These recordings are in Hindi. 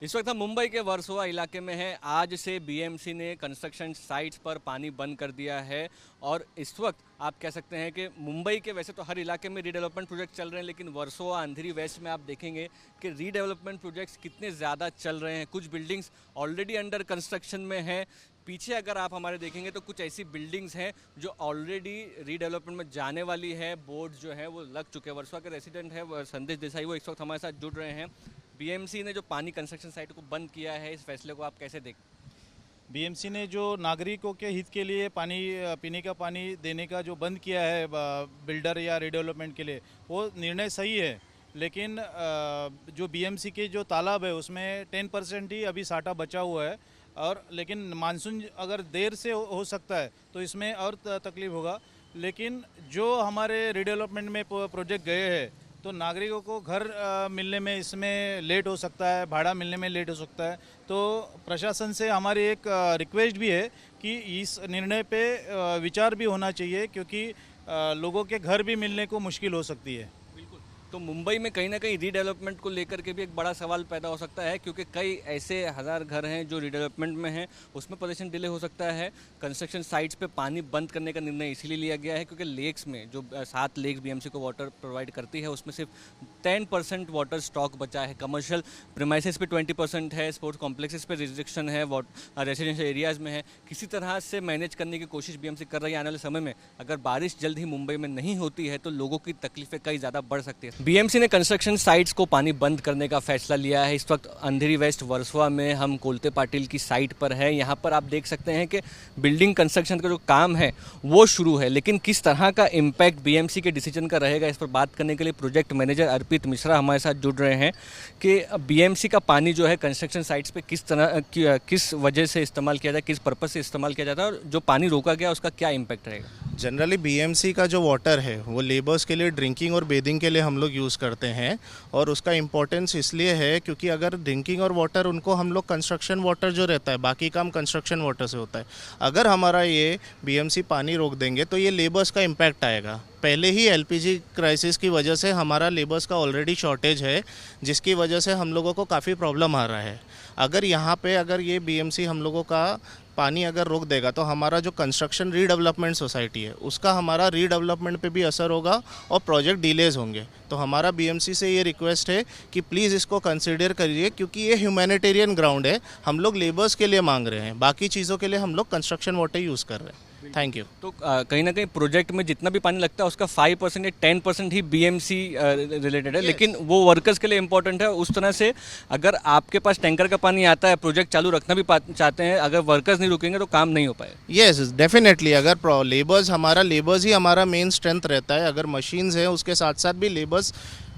इस वक्त हम मुंबई के वर्सोवा इलाके में हैं। आज से बीएमसी ने कंस्ट्रक्शन साइट्स पर पानी बंद कर दिया है और इस वक्त आप कह सकते हैं कि मुंबई के वैसे तो हर इलाके में रीडेवलपमेंट प्रोजेक्ट चल रहे हैं, लेकिन वर्सोवा अंधेरी वेस्ट में आप देखेंगे कि रीडेवलपमेंट प्रोजेक्ट्स कितने ज़्यादा चल रहे हैं। कुछ बिल्डिंग्स ऑलरेडी अंडर कंस्ट्रक्शन में हैं। पीछे अगर आप हमारे देखेंगे तो कुछ ऐसी बिल्डिंग्स हैं जो ऑलरेडी रीडेवलपमेंट में जाने वाली है। बोर्ड जो है वो लग चुके हैं। वर्सोवा के रेसिडेंट है संदेश देसाई, वो इस वक्त हमारे साथ जुड़ रहे हैं। बीएमसी ने जो पानी कंस्ट्रक्शन साइट को बंद किया है, इस फैसले को आप कैसे देख? बीएमसी ने जो नागरिकों के हित के लिए पानी पीने का पानी देने का जो बंद किया है बिल्डर या रीडेवलपमेंट के लिए, वो निर्णय सही है। लेकिन जो बीएमसी के जो तालाब है उसमें 10% ही अभी साठा बचा हुआ है, और लेकिन मानसून अगर देर से हो सकता है तो इसमें और तकलीफ होगा। लेकिन जो हमारे रीडेवलपमेंट में प्रोजेक्ट गए हैं तो नागरिकों को घर मिलने में इसमें लेट हो सकता है, भाड़ा मिलने में लेट हो सकता है। तो प्रशासन से हमारी एक रिक्वेस्ट भी है कि इस निर्णय पे विचार भी होना चाहिए, क्योंकि लोगों के घर भी मिलने को मुश्किल हो सकती है। तो मुंबई में कहीं ना कहीं रीडेवलपमेंट को लेकर के भी एक बड़ा सवाल पैदा हो सकता है, क्योंकि कई ऐसे हज़ार घर हैं जो रीडेवलपमेंट में हैं, उसमें पोजीशन डिले हो सकता है। कंस्ट्रक्शन साइट्स पे पानी बंद करने का निर्णय इसीलिए लिया गया है क्योंकि लेक्स में जो 7 लेक्स बीएमसी को वाटर प्रोवाइड करती है, उसमें सिर्फ 10% वाटर स्टॉक बचा है। कमर्शियल प्रीमाइसेस पे 20% है, स्पोर्ट्स कॉम्प्लेक्सेस पे रिस्ट्रिक्शन है, रेजिडेंशियल एरियाज़ में है। किसी तरह से मैनेज करने की कोशिश बीएमसी कर रही है। आने वाले समय में अगर बारिश जल्द ही मुंबई में नहीं होती है तो लोगों की तकलीफें कई ज़्यादा बढ़ सकती है। बीएमसी ने कंस्ट्रक्शन साइट्स को पानी बंद करने का फैसला लिया है। इस वक्त अंधेरी वेस्ट वर्सोवा में हम कोलते पाटिल की साइट पर है। यहाँ पर आप देख सकते हैं कि बिल्डिंग कंस्ट्रक्शन का जो काम है वो शुरू है, लेकिन किस तरह का इम्पैक्ट बीएमसी के डिसीजन का रहेगा, इस पर बात करने के लिए प्रोजेक्ट मैनेजर अर्पित मिश्रा हमारे साथ जुड़ रहे हैं कि बीएमसी का पानी जो है कंस्ट्रक्शन साइट्स पे किस वजह से इस्तेमाल किया जाए, किस पर्पज से इस्तेमाल किया जाता है, और जो पानी रोका गया उसका क्या इम्पैक्ट रहेगा। जनरली बीएमसी का जो वाटर है वो लेबर्स के लिए ड्रिंकिंग और बेदिंग के लिए हम लोग यूज़ करते हैं, और उसका इम्पोर्टेंस इसलिए है क्योंकि अगर ड्रिंकिंग और वाटर उनको हम लोग कंस्ट्रक्शन वाटर जो रहता है, बाकी काम कंस्ट्रक्शन वाटर से होता है। अगर हमारा ये बीएमसी पानी रोक देंगे तो ये लेबर्स का इम्पैक्ट आएगा। पहले ही एलपीजी क्राइसिस की वजह से हमारा लेबर्स का ऑलरेडी शॉर्टेज है, जिसकी वजह से हम लोगों को काफ़ी प्रॉब्लम आ रहा है। अगर यहाँ पे अगर ये बीएमसी हम लोगों का पानी अगर रोक देगा तो हमारा जो कंस्ट्रक्शन रीडेवलपमेंट सोसाइटी है उसका हमारा रीडेवलपमेंट पे भी असर होगा और प्रोजेक्ट डिलेज होंगे। तो हमारा बीएमसी से ये रिक्वेस्ट है कि प्लीज़ इसको कंसीडर करिए, क्योंकि ये ह्यूमैनिटेरियन ग्राउंड है। हम लोग लेबर्स के लिए मांग रहे हैं, बाकी चीज़ों के लिए हम लोग कंस्ट्रक्शन वाटर यूज़ कर रहे हैं। Thank you. तो कहीं ना कहीं प्रोजेक्ट में जितना भी पानी लगता है उसका 5% या 10% ही बीएमसी रिलेटेड है, लेकिन वो वर्कर्स के लिए इंपॉर्टेंट है। उस तरह से अगर आपके पास टैंकर का पानी आता है, प्रोजेक्ट चालू रखना भी चाहते हैं, अगर वर्कर्स नहीं रुकेंगे तो काम नहीं हो पाए। यस डेफिनेटली, अगर लेबर्स ही हमारा मेन स्ट्रेंथ रहता है। अगर मशीन्स हैं उसके साथ साथ भी लेबर्स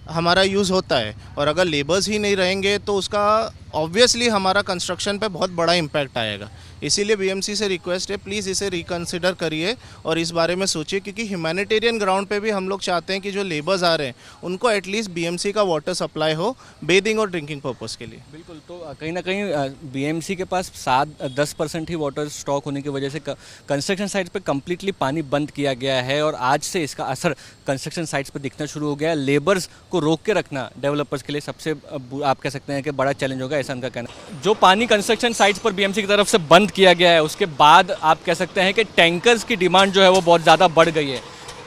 हमारा यूज़ होता है, और अगर लेबर्स ही नहीं रहेंगे तो उसका ऑब्वियसली हमारा कंस्ट्रक्शन पे बहुत बड़ा इम्पैक्ट आएगा। इसीलिए बीएमसी से रिक्वेस्ट है, प्लीज़ इसे रिकंसिडर करिए और इस बारे में सोचिए, क्योंकि ह्यूमैनिटेरियन ग्राउंड पे भी हम लोग चाहते हैं कि जो लेबर्स आ रहे हैं उनको एटलीस्ट बीएमसी का वाटर सप्लाई हो बेदिंग और ड्रिंकिंग पर्पज़ के लिए। बिल्कुल। तो कहीं ना कहीं बीएमसी के पास 7-10% ही वाटर स्टॉक होने की वजह से कंस्ट्रक्शन साइट्स पे कम्प्लीटली पानी बंद किया गया है, और आज से इसका असर कंस्ट्रक्शन साइट्स पर दिखना शुरू हो गया है। लेबर्स को रोक के रखना डेवलपर्स के लिए सबसे आप कह सकते हैं कि बड़ा चैलेंज होगा, ऐसा उनका कहना। जो पानी कंस्ट्रक्शन साइट्स पर बीएमसी की तरफ से बंद किया गया है उसके बाद आप कह सकते हैं कि टैंकर्स की डिमांड जो है वो बहुत ज़्यादा बढ़ गई है।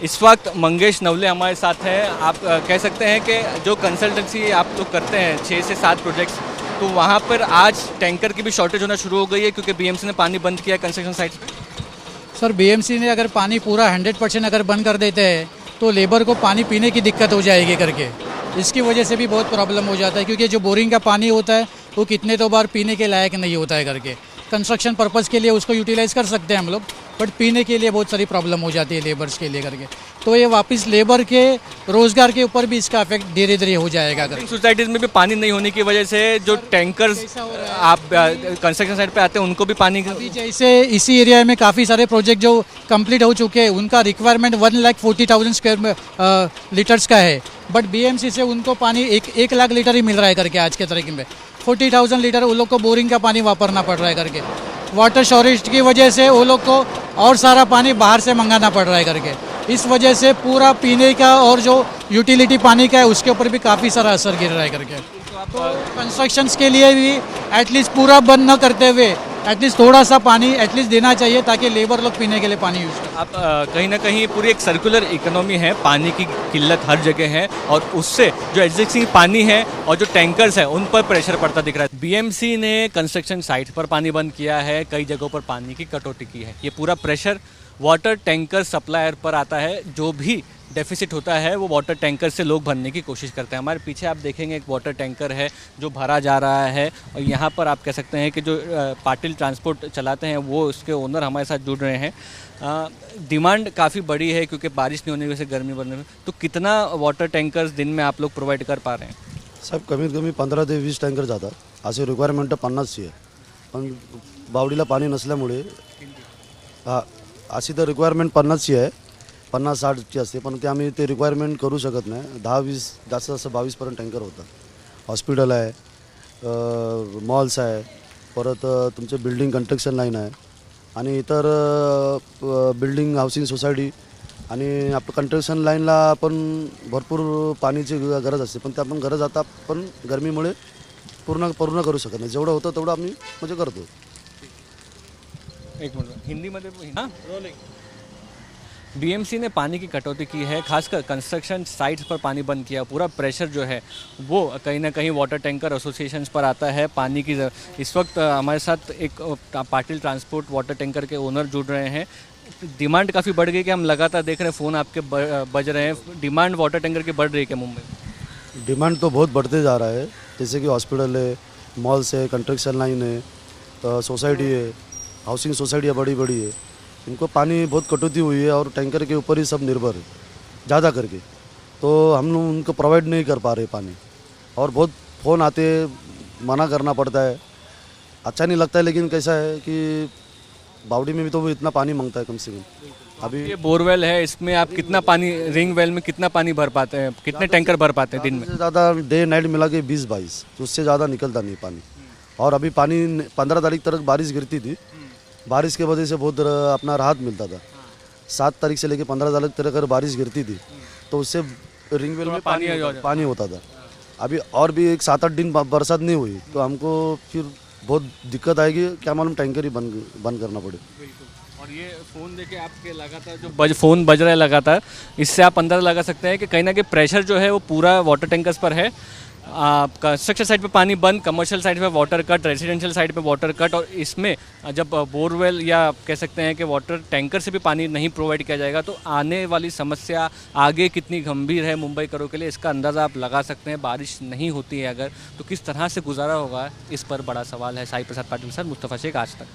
इस वक्त मंगेश नवले हमारे साथ हैं। आप कह सकते हैं कि जो कंसल्टेंसी आप लोग करते हैं 6 से 7 प्रोजेक्ट्स, तो वहाँ पर आज टैंकर की भी शॉर्टेज होना शुरू हो गई है क्योंकि बीएमसी ने पानी बंद किया है कंस्ट्रक्शन साइट्स पर। सर, बीएमसी ने अगर पानी पूरा 100% अगर बंद कर देते हैं तो लेबर को पानी पीने की दिक्कत हो जाएगी करके। इसकी वजह से भी बहुत प्रॉब्लम हो जाता है, क्योंकि जो बोरिंग का पानी होता है वो कितने तो बार पीने के लायक नहीं होता है करके। कंस्ट्रक्शन पर्पज़ के लिए उसको यूटिलाइज कर सकते हैं हम लोग, बट पीने के लिए बहुत सारी प्रॉब्लम हो जाती है लेबर्स के लिए करके। तो ये वापस लेबर के रोज़गार के ऊपर भी इसका इफेक्ट धीरे धीरे हो जाएगा। सोसाइटीज़ में भी पानी नहीं होने की वजह से जो टैंकर्स आप कंस्ट्रक्शन साइट पे आते हैं उनको भी पानी अभी जैसे इसी एरिया में काफ़ी सारे प्रोजेक्ट जो कंप्लीट हो चुके हैं उनका रिक्वायरमेंट 1,40,000 स्क्वायर लीटर्स का है, बट बीएमसी से उनको पानी 1 लाख लीटर ही मिल रहा है करके। आज के तरीके में 40,000 लीटर उन लोग को बोरिंग का पानी वापरना पड़ रहा है करके। वाटर शॉर्टेज की वजह से वो लोग को और सारा पानी बाहर से मंगाना पड़ रहा है करके। इस वजह से पूरा पीने का और जो यूटिलिटी पानी का है उसके ऊपर भी काफ़ी सारा असर गिर रहा है करके। तो आप तो कंस्ट्रक्शंस के लिए भी एटलीस्ट पूरा बंद न करते हुए एटलीस्ट थोड़ा सा पानी एटलीस्ट देना चाहिए ताकि लेबर लोग पीने के लिए पानी यूज़ करें। आप कहीं ना कहीं पूरी एक सर्कुलर इकोनॉमी है, पानी की किल्लत हर जगह है और उससे जो एग्जिस्टिंग पानी है और जो टैंकर्स है उन पर प्रेशर पड़ता दिख रहा है। बीएमसी ने कंस्ट्रक्शन साइट पर पानी बंद किया है, कई जगहों पर पानी की कटौती की है। ये पूरा प्रेशर वाटर टैंकर सप्लायर पर आता है। जो भी डेफिसिट होता है वो वाटर टैंकर से लोग भरने की कोशिश करते हैं। हमारे पीछे आप देखेंगे एक वाटर टैंकर है जो भरा जा रहा है और यहाँ पर आप कह सकते हैं कि जो पाटिल ट्रांसपोर्ट चलाते हैं वो उसके ओनर हमारे साथ जुड़ रहे हैं। डिमांड काफ़ी बड़ी है क्योंकि बारिश नहीं होने की वजह से गर्मी बढ़ने में। तो कितना वाटर टँकर्स दिन में आप लोग प्रोवाइड कर पा रहे हैं? साहेब कमीत कमी 15 ते 20 टँकर जातात। असे रिक्वायरमेंट 50ची आहे, पण बावडीला पाणी नसल्यामुळे अशी तर रिक्वायरमेंट 50ची आहे, 50-60ची असते, पण ते आम्ही ते रिक्वायरमेंट करू शकत नाही। 10-20 जास्त जास्त 22पर्यंत टँकर होतात। हॉस्पिटल आहे, मॉल्स आहे, परत तुमचे बिल्डिंग कंस्ट्रक्शन लाईन आहे आणि इतर बिल्डिंग हाऊसिंग सोसायटी आणि आपलं कंस्ट्रक्शन लाईनला पण भरपूर पाण्याची गरज असते, पण ते आपण गरज आता पण गरमीमुळे पूर्ण करू शकत नाही। जेवढं होतं तेवढं आम्ही म्हणजे करतो। एक मिनट, हिंदी में हाँ बीएमसी ने पानी की कटौती की है, खासकर कंस्ट्रक्शन साइट्स पर पानी बंद किया। पूरा प्रेशर जो है वो कहीं ना कहीं वाटर टैंकर एसोसिएशंस पर आता है। पानी की इस वक्त हमारे साथ एक पाटिल ट्रांसपोर्ट वाटर टैंकर के ओनर जुड़ रहे हैं। डिमांड काफ़ी बढ़ गई कि हम लगातार देख रहे हैं फ़ोन आपके बज रहे हैं। डिमांड वाटर टैंकर की बढ़ रही है क्या मुंबई में? डिमांड तो बहुत बढ़ते जा रहा है, जैसे कि हॉस्पिटल है, मॉल्स है, कंस्ट्रक्शन लाइन है, सोसाइटी है, हाउसिंग सोसाइटियाँ बड़ी बड़ी है। इनको पानी बहुत कटौती हुई है और टैंकर के ऊपर ही सब निर्भर है ज़्यादा करके, तो हम लोग उनको प्रोवाइड नहीं कर पा रहे पानी। और बहुत फ़ोन आते, मना करना पड़ता है, अच्छा नहीं लगता है। लेकिन कैसा है कि बावड़ी में भी तो वो इतना पानी मांगता है कम से कम। अभी ये बोरवेल है, इसमें आप कितना पानी, रिंग वेल में कितना पानी भर पाते हैं, कितने टैंकर भर पाते हैं दिन में? ज़्यादा डे नाइट मिला के 20-22, उससे ज़्यादा निकलता नहीं पानी। और अभी पानी 15 तारीख तक बारिश गिरती थी, बारिश के वजह से बहुत अपना राहत मिलता था। 7 तारीख से लेकर 15 तारीख तक अगर बारिश गिरती थी तो उससे रिंग वेल में पानी होता था। अभी और भी एक 7-8 दिन बरसात नहीं हुई तो हमको फिर बहुत दिक्कत आएगी, क्या मालूम टैंकर ही बंद करना पड़े। और ये फ़ोन देके आपके लगातार जो फ़ोन बज रहा है लगातार, इससे आप अंदाज़ा लगा सकते हैं कि कहीं ना कहीं प्रेशर जो है वो पूरा वाटर टैंकर्स पर है। कंस्ट्रक्शन साइड पे पानी बंद, कमर्शियल साइड पे वाटर कट, रेजिडेंशियल साइड पे वाटर कट। और इसमें जब बोरवेल या कह सकते हैं कि वाटर टैंकर से भी पानी नहीं प्रोवाइड किया जाएगा तो आने वाली समस्या आगे कितनी गंभीर है मुंबई करों के लिए, इसका अंदाज़ा आप लगा सकते हैं। बारिश नहीं होती है अगर तो किस तरह से गुजारा होगा, इस पर बड़ा सवाल है। साई प्रसाद पाटिल सर, मुस्तफ़ा शेख, आज तक।